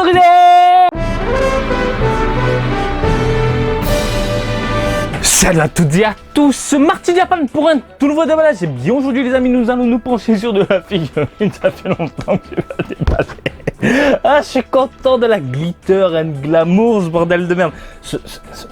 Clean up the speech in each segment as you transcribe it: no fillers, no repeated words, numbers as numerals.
sponsorisé. Salut à toutes et à tous, Marty Japan pour un tout nouveau déballage. Et bien aujourd'hui les amis, nous allons nous pencher sur de la figurine. Ça fait longtemps que je vais la déballer. Ah, je suis content de la Glitter and Glamour, ce bordel de merde.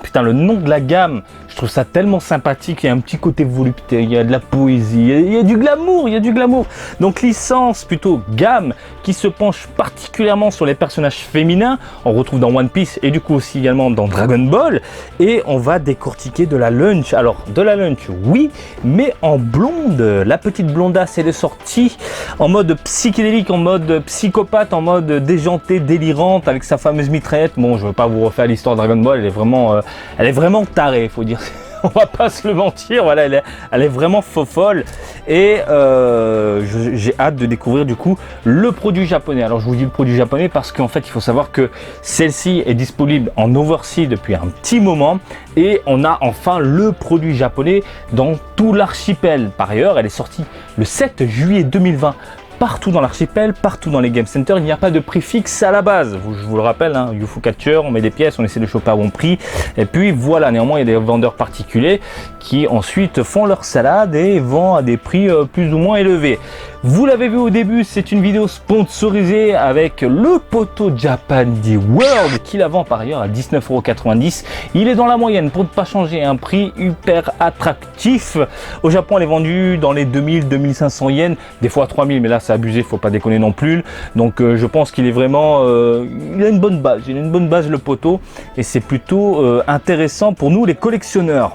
Putain, le nom de la gamme, je trouve ça tellement sympathique. Il y a un petit côté volupté, il y a de la poésie, il y a du glamour, il y a du glamour. Donc licence, plutôt gamme, qui se penche particulièrement sur les personnages féminins. On retrouve dans One Piece et du coup aussi également dans Dragon Ball. Et on va décortiquer de la lunch. Alors, de la lunch, oui, mais en blonde. La petite blondasse, elle est sortie en mode psychédélique, en mode psychopathe, en mode déjantée, délirante, avec sa fameuse mitraillette. Bon, je ne veux pas vous refaire l'histoire de Dragon Ball, elle est vraiment tarée, il faut dire. On va pas se le mentir, voilà, elle est vraiment folle. Et j'ai hâte de découvrir du coup le produit japonais. Alors je vous dis le produit japonais parce qu'en fait il faut savoir que celle-ci est disponible en overseas depuis un petit moment. Et on a enfin le produit japonais dans tout l'archipel. Par ailleurs, elle est sortie le 7 juillet 2020. Partout dans l'archipel, partout dans les game centers, il n'y a pas de prix fixe à la base. Je vous le rappelle, hein, Yufu Catcher, on met des pièces, on essaie de choper à bon prix. Et puis voilà, néanmoins, il y a des vendeurs particuliers qui ensuite font leur salade et vendent à des prix plus ou moins élevés. Vous l'avez vu au début, c'est une vidéo sponsorisée avec le poteau Japan D World qui la vend par ailleurs à 19,90 €. Il est dans la moyenne pour ne pas changer, un prix hyper attractif. Au Japon, elle est vendue dans les 2000-2500 yens, des fois 3000, mais là c'est abusé, faut pas déconner non plus. Donc je pense qu'il est vraiment, il a une bonne base, le poteau, et c'est plutôt intéressant pour nous les collectionneurs.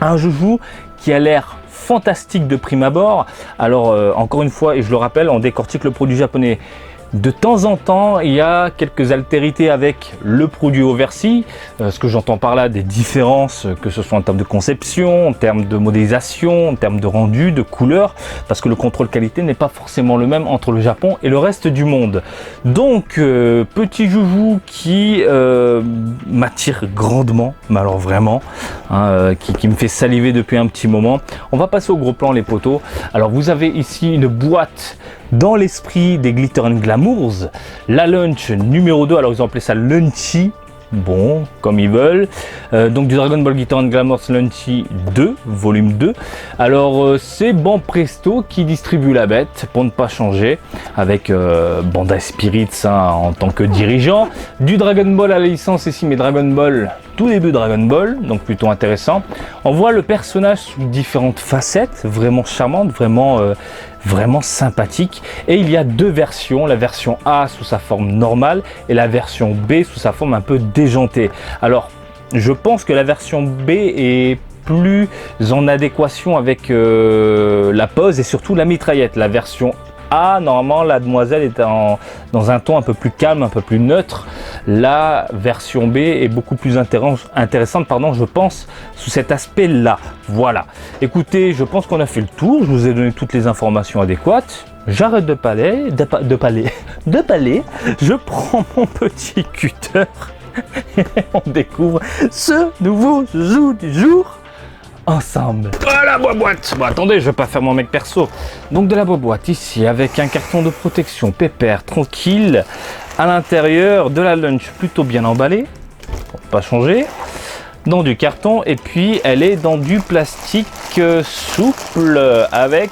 Un joujou qui a l'air fantastique de prime abord. Alors encore une fois, et je le rappelle, on décortique le produit japonais. De temps en temps, il y a quelques altérités avec le produit overseas. Ce que j'entends par là, des différences, que ce soit en termes de conception, en termes de modélisation, en termes de rendu, de couleur, parce que le contrôle qualité n'est pas forcément le même entre le Japon et le reste du monde. Donc, petit joujou qui m'attire grandement, mais alors vraiment, hein, qui me fait saliver depuis un petit moment. On va passer au gros plan, les poteaux. Alors, vous avez ici une boîte dans l'esprit des Glitter and Glamours, la lunch numéro 2, alors ils ont appelé ça Lunchy, bon, comme ils veulent, donc du Dragon Ball Glitter and Glamours Lunchy 2, volume 2, alors c'est Ban Presto qui distribue la bête, pour ne pas changer, avec Bandai Spirits hein, en tant que dirigeant, du Dragon Ball à la licence ici, mais Dragon Ball, tout début Dragon Ball, donc plutôt intéressant. On voit le personnage sous différentes facettes, vraiment charmante, vraiment sympathique, et il y a deux versions, la version A sous sa forme normale et la version B sous sa forme un peu déjantée. Alors je pense que la version B est plus en adéquation avec la pose et surtout la mitraillette. La version A, normalement la demoiselle est dans un ton un peu plus calme, un peu plus neutre. La version B est beaucoup plus intéressante, pardon, je pense, sous cet aspect là. Voilà, écoutez, je pense qu'on a fait le tour, je vous ai donné toutes les informations adéquates. J'arrête de parler, je prends mon petit cutter et on découvre ce nouveau joujou du jour ensemble. Voilà la boîte. Bon, attendez, je vais pas faire mon mec perso. Donc de la boîte ici avec un carton de protection pépère tranquille. À l'intérieur de la lunch plutôt bien emballée, pour pas changer. Dans du carton et puis elle est dans du plastique souple avec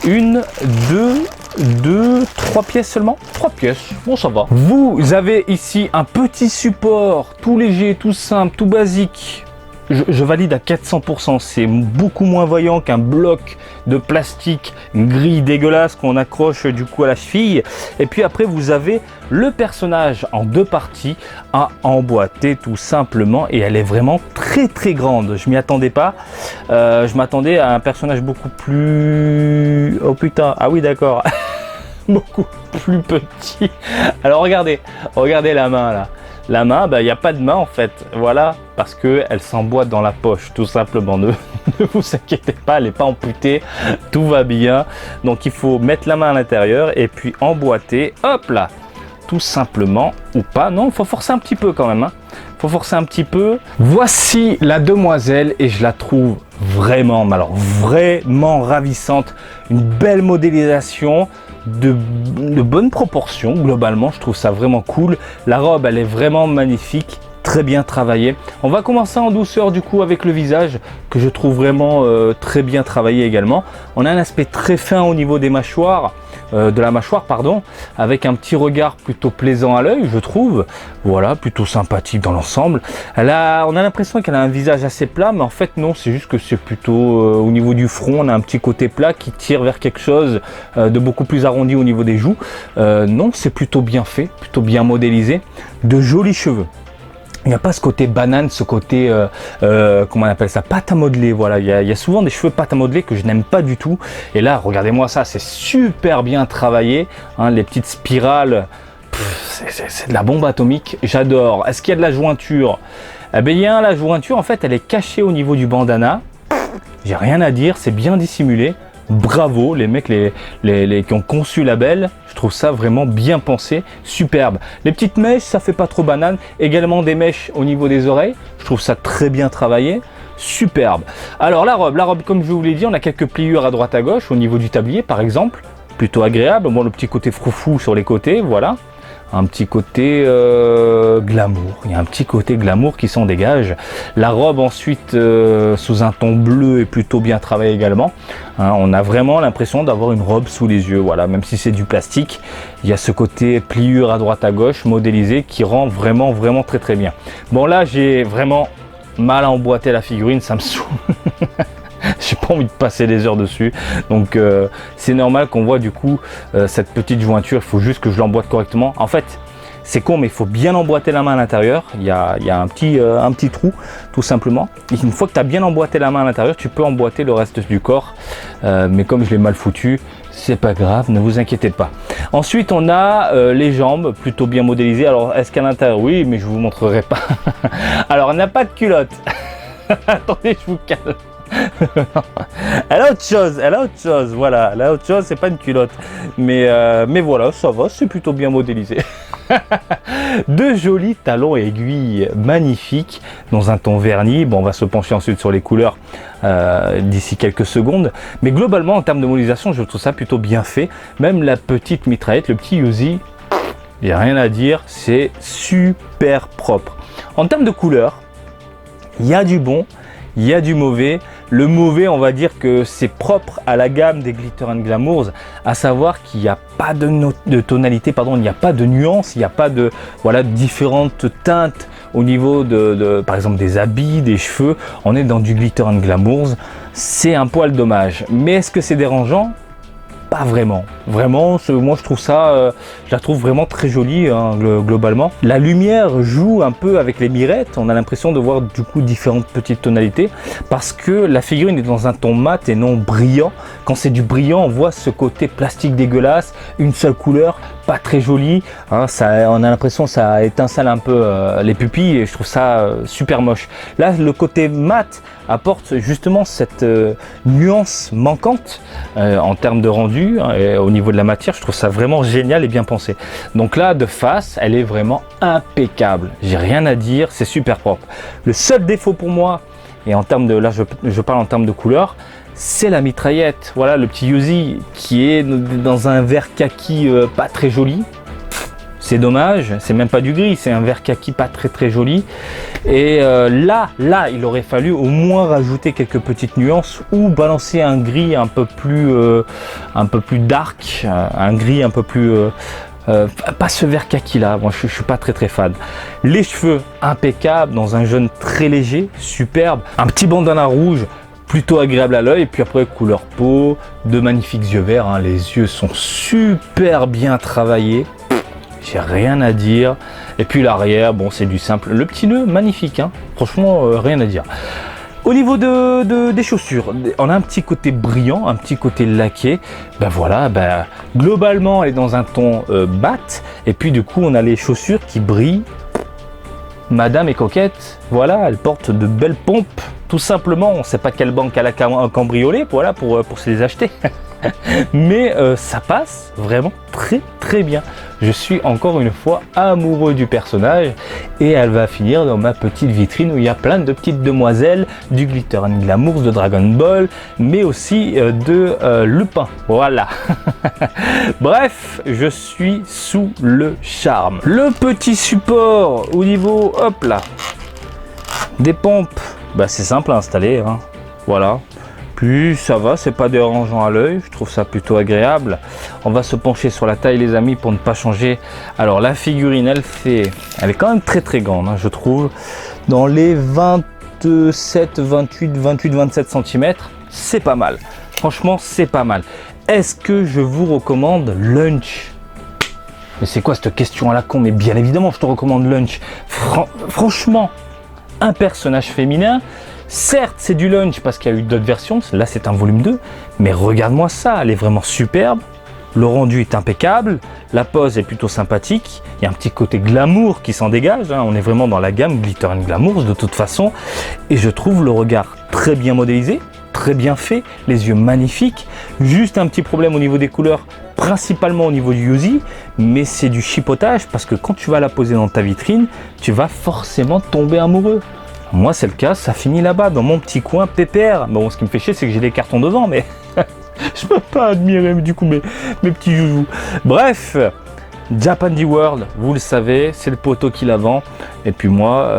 une, deux, trois pièces seulement. 3 pièces, bon ça va. Vous avez ici un petit support tout léger, tout simple, tout basique. Je valide à 400%, c'est beaucoup moins voyant qu'un bloc de plastique gris dégueulasse qu'on accroche du coup à la cheville. Et puis après vous avez le personnage en deux parties à emboîter tout simplement, et elle est vraiment très grande. Je m'y attendais pas, je m'attendais à un personnage beaucoup plus... Oh putain, ah oui d'accord, beaucoup plus petit. Alors regardez la main là. La main, il n'y a pas de main en fait, voilà, parce qu'elle s'emboîte dans la poche, tout simplement. Ne vous inquiétez pas, elle n'est pas amputée, tout va bien. Donc il faut mettre la main à l'intérieur et puis emboîter, hop là, tout simplement, ou pas. Non, il faut forcer un petit peu quand même, hein. Faut forcer un petit peu. Voici la demoiselle et je la trouve vraiment, mais alors vraiment ravissante, une belle modélisation, de bonnes proportions globalement, je trouve ça vraiment cool. La robe elle est vraiment magnifique, très bien travaillée. On va commencer en douceur du coup avec le visage que je trouve vraiment très bien travaillé également. On a un aspect très fin au niveau des mâchoires, de la mâchoire pardon, avec un petit regard plutôt plaisant à l'œil je trouve, voilà, plutôt sympathique dans l'ensemble. On a l'impression qu'elle a un visage assez plat, mais en fait non, c'est juste que c'est plutôt au niveau du front, on a un petit côté plat qui tire vers quelque chose de beaucoup plus arrondi au niveau des joues. Non, c'est plutôt bien fait, plutôt bien modélisé, de jolis cheveux. Il n'y a pas ce côté banane, ce côté, comment on appelle ça, pâte à modeler, voilà. Il y a souvent des cheveux pâte à modeler que je n'aime pas du tout. Et là, regardez-moi ça, c'est super bien travaillé. Hein, les petites spirales, c'est de la bombe atomique, j'adore. Est-ce qu'il y a de la jointure? Eh bien, la jointure, en fait, elle est cachée au niveau du bandana. J'ai rien à dire, c'est bien dissimulé. Bravo les mecs qui ont conçu la belle, je trouve ça vraiment bien pensé, superbe. Les petites mèches, ça fait pas trop banane, également des mèches au niveau des oreilles, je trouve ça très bien travaillé, superbe. Alors la robe comme je vous l'ai dit, on a quelques pliures à droite à gauche au niveau du tablier par exemple, plutôt agréable. Bon, le petit côté froufou sur les côtés, voilà. Un petit côté glamour, il y a un petit côté glamour qui s'en dégage. La robe ensuite sous un ton bleu est plutôt bien travaillée également. Hein, on a vraiment l'impression d'avoir une robe sous les yeux, voilà, même si c'est du plastique, il y a ce côté pliure à droite à gauche modélisé qui rend vraiment très très bien. Bon là j'ai vraiment mal à emboîter la figurine, ça me saoule. J'ai pas envie de passer des heures dessus, donc c'est normal qu'on voit du coup cette petite jointure. Il faut juste que je l'emboîte correctement. En fait c'est con, mais il faut bien emboîter la main à l'intérieur. Il y a un petit trou tout simplement. Et une fois que tu as bien emboîté la main à l'intérieur, tu peux emboîter le reste du corps, mais comme je l'ai mal foutu, c'est pas grave, ne vous inquiétez pas. Ensuite on a les jambes plutôt bien modélisées. Alors est-ce qu'à l'intérieur? Oui, mais je vous montrerai pas. Alors elle n'a pas de culotte. Attendez, je vous calme. Elle a autre chose, voilà, elle a autre chose, c'est pas une culotte, mais voilà, ça va, c'est plutôt bien modélisé. De jolis talons et aiguilles magnifiques dans un ton verni. Bon, on va se pencher ensuite sur les couleurs d'ici quelques secondes, mais globalement en termes de modélisation je trouve ça plutôt bien fait. Même la petite mitraillette, le petit Uzi, il n'y a rien à dire, c'est super propre. En termes de couleurs, il y a du bon, il y a du mauvais. Le mauvais, on va dire que c'est propre à la gamme des Glitter & Glamours, à savoir qu'il n'y a pas de tonalité, pardon, il n'y a pas de nuances, il n'y a pas de différentes teintes au niveau par exemple des habits, des cheveux. On est dans du Glitter & Glamours, c'est un poil dommage. Mais est-ce que c'est dérangeant? Pas vraiment. Vraiment, moi je trouve ça, je la trouve vraiment très jolie hein, globalement. La lumière joue un peu avec les mirettes, on a l'impression de voir du coup différentes petites tonalités parce que la figurine est dans un ton mat et non brillant. Quand c'est du brillant, on voit ce côté plastique dégueulasse, une seule couleur, pas très jolie. Hein, on a l'impression que ça étincelle un peu les pupilles et je trouve ça super moche. Là, le côté mat apporte justement cette nuance manquante en termes de rendu hein, et au niveau de la matière. Je trouve ça vraiment génial et bien pensé. Donc là, de face, elle est vraiment impeccable. J'ai rien à dire, c'est super propre. Le seul défaut pour moi, et en termes de, là je parle en termes de couleur, c'est la mitraillette. Voilà, le petit Uzi qui est dans un vert kaki pas très joli. C'est dommage, c'est même pas du gris, c'est un vert kaki pas très joli. Et là, il aurait fallu au moins rajouter quelques petites nuances ou balancer un gris un peu plus dark, un gris un peu plus pas ce vert kaki là. Moi, je suis pas très fan. Les cheveux impeccables dans un jaune très léger, superbe. Un petit bandana rouge plutôt agréable à l'œil, et puis après couleur peau, de magnifiques yeux verts, hein. Les yeux sont super bien travaillés. J'ai rien à dire. Et puis l'arrière, bon, c'est du simple. Le petit nœud, magnifique, hein. Franchement, rien à dire. Au niveau des chaussures, on a un petit côté brillant, un petit côté laqué. Ben voilà, ben, globalement, elle est dans un ton mat. Et puis du coup, on a les chaussures qui brillent. Madame est coquette. Voilà, elle porte de belles pompes, tout tout simplement, on ne sait pas quelle banque elle a cambriolé, voilà, pour se les acheter. Mais ça passe vraiment très très bien. Je suis encore une fois amoureux du personnage et elle va finir dans ma petite vitrine où il y a plein de petites demoiselles, du Glitter and Glamour, de Dragon Ball, mais aussi de Lupin. Voilà. Bref, je suis sous le charme. Le petit support au niveau, hop là, des pompes, bah c'est simple à installer, hein. Voilà. Puis ça va, c'est pas dérangeant à l'œil, je trouve ça plutôt agréable. On va se pencher sur la taille les amis pour ne pas changer. Alors la figurine elle est quand même très très grande, hein, je trouve. Dans les 27, 28, 27 cm, c'est pas mal. Franchement c'est pas mal. Est-ce que je vous recommande Lunch? Mais c'est quoi cette question à la con? Mais bien évidemment je te recommande Lunch. Franchement, un personnage féminin. Certes, c'est du Lunch parce qu'il y a eu d'autres versions, là c'est un volume 2, mais regarde-moi ça, elle est vraiment superbe, le rendu est impeccable, la pose est plutôt sympathique, il y a un petit côté glamour qui s'en dégage, hein. On est vraiment dans la gamme Glitter and Glamour de toute façon, et je trouve le regard très bien modélisé, très bien fait, les yeux magnifiques, juste un petit problème au niveau des couleurs, principalement au niveau du Yuzi, mais c'est du chipotage parce que quand tu vas la poser dans ta vitrine, tu vas forcément tomber amoureux. Moi c'est le cas, ça finit là-bas dans mon petit coin pépère. Bon, ce qui me fait chier c'est que j'ai des cartons devant, mais je peux pas admirer du coup mes petits joujoux. Bref, Japan World, vous le savez, c'est le poteau qui la vend. Et puis moi,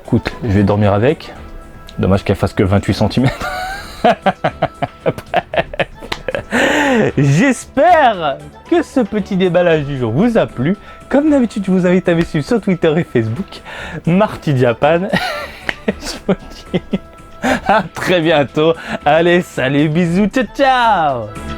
écoute, je vais dormir avec. Dommage qu'elle fasse que 28 cm. J'espère que ce petit déballage du jour vous a plu. Comme d'habitude, je vous invite à me suivre sur Twitter et Facebook, Marty Japan. Je vous dis à très bientôt. Allez, salut, bisous, ciao, ciao!